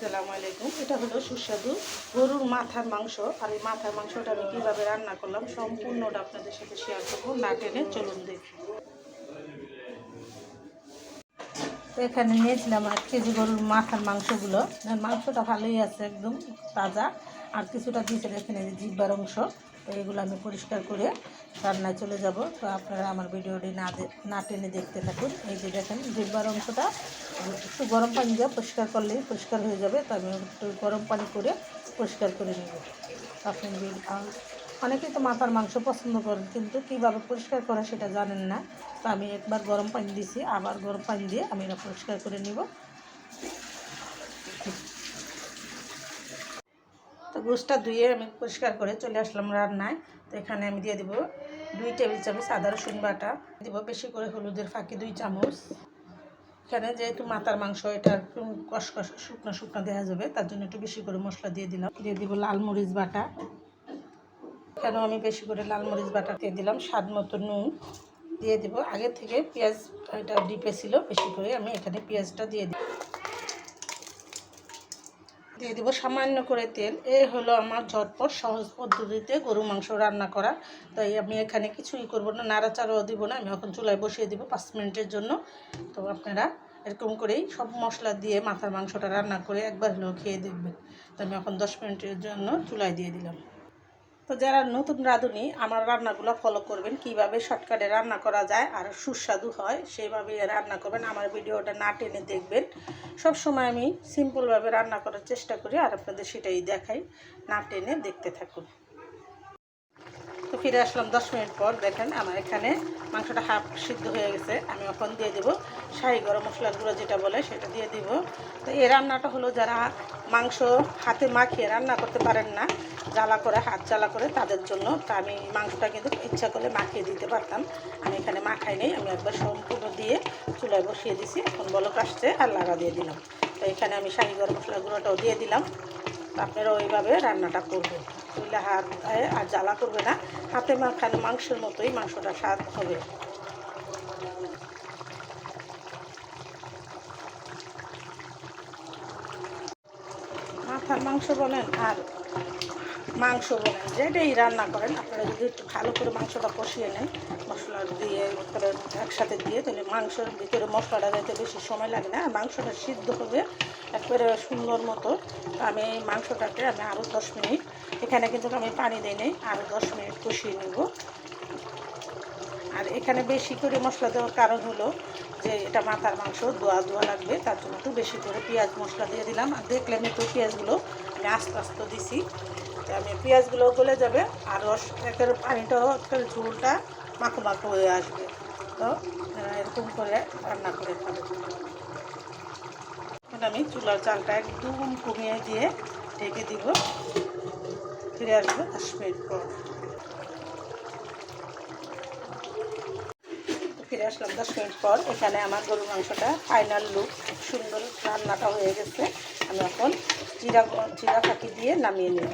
আসসালামু আলাইকুম। এটা হলো সুস্বাদু গরুর মাথার মাংস। আর এই মাথার মাংসটা আমি কীভাবে রান্না করলাম সম্পূর্ণটা আপনাদের সাথে শেয়ার করবো, না টেনে চলুন দেখি। তো এখানে নিয়েছিলাম 1 কেজি গরুর মাথার মাংসগুলো। মাংসটা ভালোই আছে, একদম তাজা। আর কিছুটা দিয়েছে এখানে জিহ্বার অংশ। তো এগুলো আমি পরিষ্কার করে রান্নায় চলে যাব। তো আপনারা আমার ভিডিওটি না টেনে দেখতে থাকুন। এই যে দেখেন জিহ্বার অংশটা একটু গরম পানি দিয়ে পরিষ্কার করলেই পরিষ্কার হয়ে যাবে। তো আমি একটু গরম পানি করে পরিষ্কার করে নেব। আপনি অনেকেই তো মাথার মাংস পছন্দ করেন, কিন্তু কীভাবে পরিষ্কার করে সেটা জানেন না। তো আমি একবার গরম পানি দিয়েছি, আবার গরম পানি দিয়ে আমি এটা পরিষ্কার করে নিব। তো গোশটা ধুয়ে আমি পরিষ্কার করে চলে আসলাম রান্নায়। তো এখানে আমি দিয়ে দেবো 2 টেবিল চামচ আদা রসুন বাটা, দেবো বেশি করে হলুদের ফাঁকি 2 চামচ। এখানে যেহেতু মাথার মাংস, এটা একটু কষকষ শুকনো শুকনো দেওয়া যাবে, তার জন্য একটু বেশি করে মশলা দিয়ে দিলাম। দিয়ে দিব লাল মরিচ বাটা। এখানেও আমি বেশি করে লাল মরিচ বাটা দিয়ে দিলাম। স্বাদ মতো নুন দিয়ে দিব। আগে থেকে পেঁয়াজ এটা ডিপে ছিল, বেশি করে আমি এখানে পেঁয়াজটা দিয়ে দিব। দিয়ে দিব সামান্য করে তেল। এই হলো আমার ঝটপট সহজ পদ্ধতিতে গরু মাংস রান্না করা। তাই আমি এখানে কিছুই করব না, নাড়াচাড়াও দিব না। আমি এখন চুলায় বসিয়ে দিব 5 মিনিটের জন্য। তো আপনারা এরকম করেই সব মশলা দিয়ে মাথার মাংসটা রান্না করে একবার হলেও খেয়ে দেখবেন। তো আমি এখন 10 মিনিটের জন্য চুলায় দিয়ে দিলাম। তো যারা নতুন রাঁধুনি আমার রান্নাগুলো ফলো করবেন, কিভাবে শর্টকাটে রান্না করা যায় আর সুস্বাদু হয় সেইভাবে রান্না করবেন। আমার ভিডিওটা না টেনে দেখবেন। সব সময় আমি সিম্পলভাবে রান্না করার চেষ্টা করি, আর আপনাদের সেটাই দেখাই। না টেনে দেখতে থাকুন। তো ফিরে আসলাম 10 মিনিট পর। দেখেন আমার এখানে মাংসটা হাফ সিদ্ধ হয়ে গেছে। আমি এখন দিয়ে দেবো শাহি গরম মশলার গুঁড়ো, যেটা বলে সেটা দিয়ে দিব। তো এই রান্নাটা হলো যারা মাংস হাতে মাখিয়ে রান্না করতে পারেন না, জ্বালা করে, হাত জ্বালা করে, তাদের জন্য। তো আমি মাংসটা কিন্তু ইচ্ছা করলে মাখিয়ে দিতে পারতাম, আমি এখানে মাখাই নেই। আমি একবার সম্পূর্ণ দিয়ে চুলায় বসিয়ে দিছি। এখন বলক আসছে আর লাগা দিয়ে দিলাম। তো এখানে আমি শাহি গরম মশলার গুঁড়োটাও দিয়ে দিলাম। আপনারা ওইভাবে রান্নাটা করবেন। চুলে হাত আর জ্বালা করবে না, হাতে মাখানো মাংসের মতোই মাংসটা স্বাদ হবে। মাথার মাংস বলেন আর মাংস বলেন, যেটাই রান্না করেন, আপনারা যদি একটু ভালো করে মাংসটা কষিয়ে নেন, মশলা দিয়ে একসাথে দিয়ে, তাহলে মাংসের ভিতরে মশলাটা দিতে বেশি সময় লাগে না, আর মাংসটা সিদ্ধ হবে একবারে সুন্দর মতো। আমি এই মাংসটাকে আমি আরও 10 মিনিট, এখানে কিন্তু আমি পানি দিই নেই, আরও 10 মিনিট কষিয়ে নেব। আর এখানে বেশি করে মশলা দেওয়ার কারণ হলো যে এটা মাথার মাংস, দোয়া দোয়া লাগবে, তার জন্য একটু বেশি করে পেঁয়াজ মশলা দিয়ে দিলাম। আর দেখলাম একটু পেঁয়াজগুলো আমি আস্তে আস্তে দিছি, আমি পেঁয়াজগুলো গলে যাবে, আর একের পানিটাও একটা ঝোলটা মাখো মাখো হয়ে আসবে। তো এরকম করে রান্না করে খাবে। এখন আমি চুলার জালটা একদম কমিয়ে দিয়ে ঢেকে দিব। ফিরে আসবো 10 মিনিট পর। ফিরে আসলাম 10 মিনিট পর। এখানে আমার গরুর মাংসটা ফাইনাল লুক, খুব সুন্দর রান্নাটা হয়ে গেছে। আমি এখন জিরা ফাঁকি দিয়ে নামিয়ে নেব।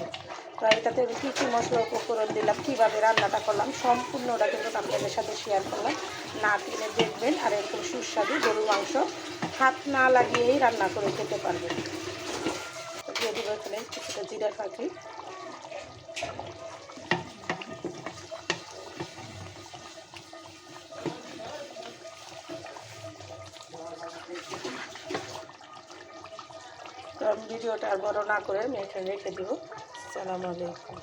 তো এটাতে আমি কী কী মশলা উপকরণ দিলাম, কীভাবে রান্নাটা করলাম, সম্পূর্ণটা কিন্তু আপনাদের সাথে শেয়ার করলাম। না টেনে দেখবেন, আর এরকম সুস্বাদু গরুর মাংস হাত না লাগিয়েই রান্না করে খেতে পারবেন। তো দিয়ে দেবো এখানে কিছুটা জিরা ফাঁকি। তো আমি ভিডিওটা আর বড় না করে আমি এখানে রেখে দেবো। আসসালামু আলাইকুম।